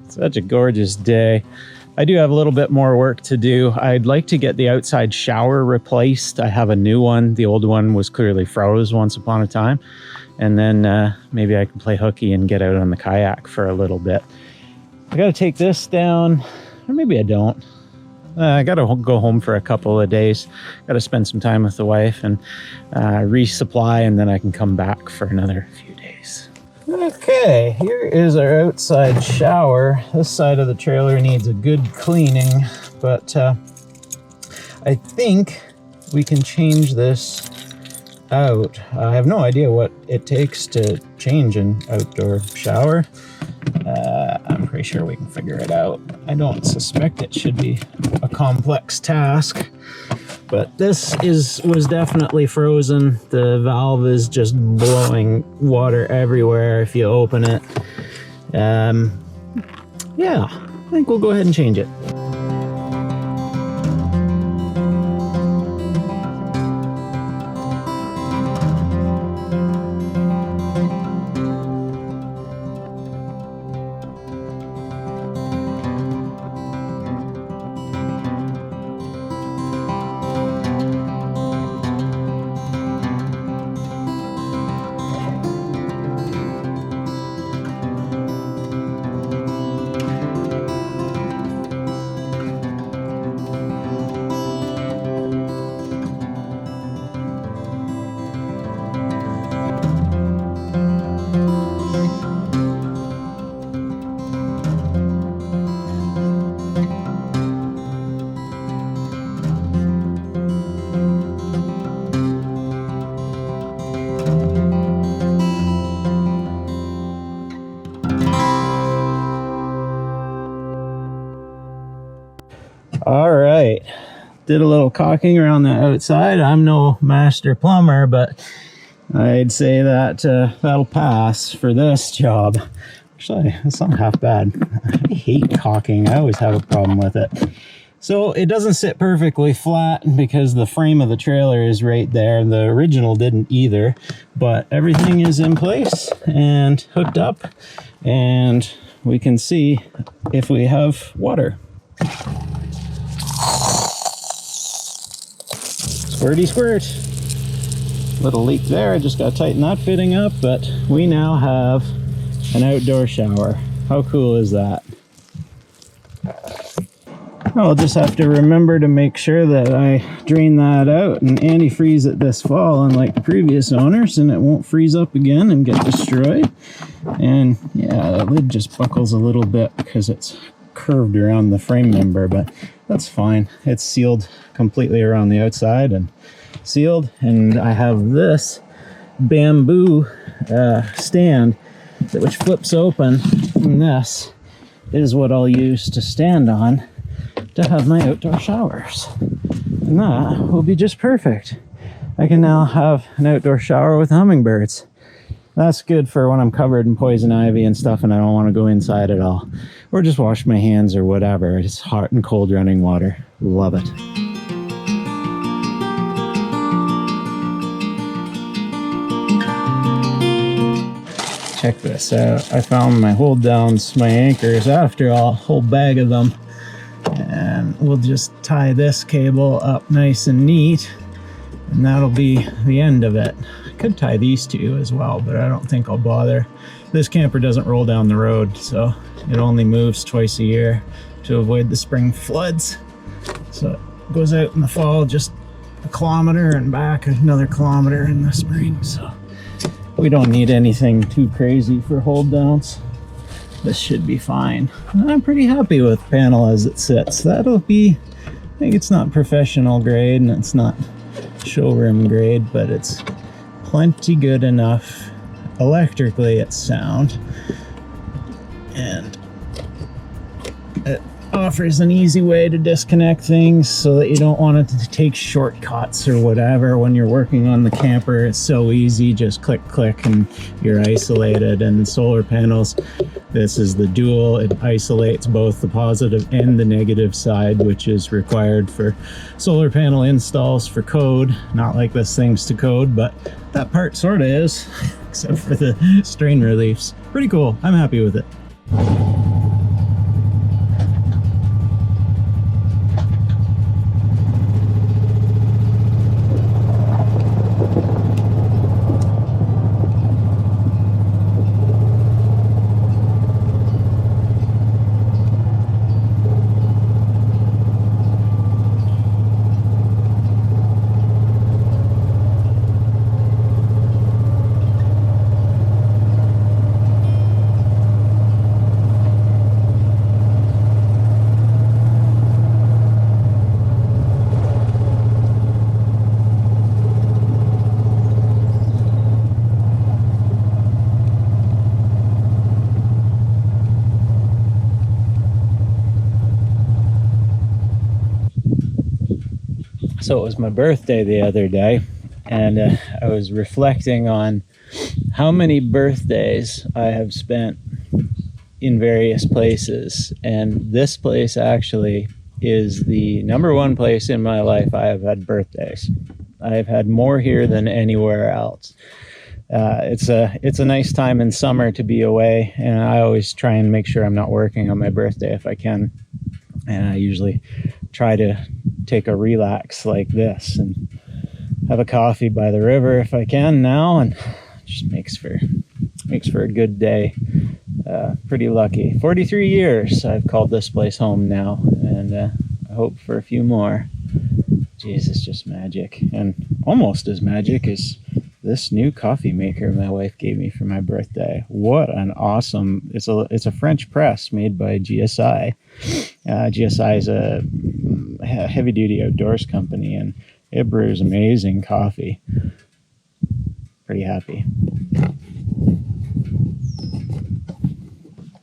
Such a gorgeous day. I do have a little bit more work to do. I'd like to get the outside shower replaced. I have a new one. The old one was clearly froze once upon a time. And then maybe I can play hooky and get out on the kayak for a little bit. I gotta take this down, or maybe I don't. I gotta go home for a couple of days. Gotta spend some time with the wife and resupply, and then I can come back for another few days. Okay, here is our outside shower. This side of the trailer needs a good cleaning, but I think we can change this out. I have no idea what it takes to change an outdoor shower. I'm pretty sure we can figure it out. I don't suspect it should be a complex task, but this was definitely frozen. The valve is just blowing water everywhere if you open it. Yeah, I think we'll go ahead and change it. All right, did a little caulking around the outside. I'm no master plumber, but I'd say that that'll pass for this job. Actually, it's not half bad. I hate caulking. I always have a problem with it. So it doesn't sit perfectly flat because the frame of the trailer is right there. The original didn't either, but everything is in place and hooked up, and we can see if we have water. Squirty squirt. Little leak there. I just got to tighten that fitting up, but we now have an outdoor shower. How cool is that? I'll just have to remember to make sure that I drain that out and antifreeze it this fall, unlike the previous owners, and it won't freeze up again and get destroyed. And yeah, the lid just buckles a little bit because it's curved around the frame member, but that's fine. It's sealed completely around the outside and sealed, and I have this bamboo stand which flips open, and this is what I'll use to stand on to have my outdoor showers, and that will be just perfect. I can now have an outdoor shower with hummingbirds. That's good for when I'm covered in poison ivy and stuff and I don't want to go inside at all. Or just wash my hands or whatever. It's hot and cold running water. Love it. Check this out. I found my hold downs, my anchors after all, a whole bag of them. And we'll just tie this cable up nice and neat, and that'll be the end of it. I could tie these two as well, but I don't think I'll bother. This camper doesn't roll down the road, so it only moves twice a year to avoid the spring floods. So it goes out in the fall just a kilometer and back another kilometer in the spring. So we don't need anything too crazy for hold downs. This should be fine. And I'm pretty happy with the panel as it sits. That'll be, I think it's not professional grade and it's not showroom grade, but it's plenty good enough. Electrically it's sound, and it offers an easy way to disconnect things so that you don't want it to take shortcuts or whatever when you're working on the camper. It's so easy, just click click and you're isolated. And solar panels, this is the dual. It isolates both the positive and the negative side, which is required for solar panel installs for code. Not like this thing's to code, but that part sort of is, except for the strain reliefs. Pretty cool. I'm happy with it. So it was my birthday the other day, and I was reflecting on how many birthdays I have spent in various places, and this place actually is the number one place in my life I have had birthdays. I've had more here than anywhere else. It's a nice time in summer to be away, and I always try and make sure I'm not working on my birthday if I can. And I usually try to take a relax like this and have a coffee by the river if I can now, and just makes for a good day. Pretty lucky. 43 years I've called this place home now, and I hope for a few more. Jeez, it's just magic, and almost as magic as this new coffee maker my wife gave me for my birthday. What an awesome, it's a French press made by GSI. GSI is a heavy duty outdoors company, and it brews amazing coffee. Pretty happy.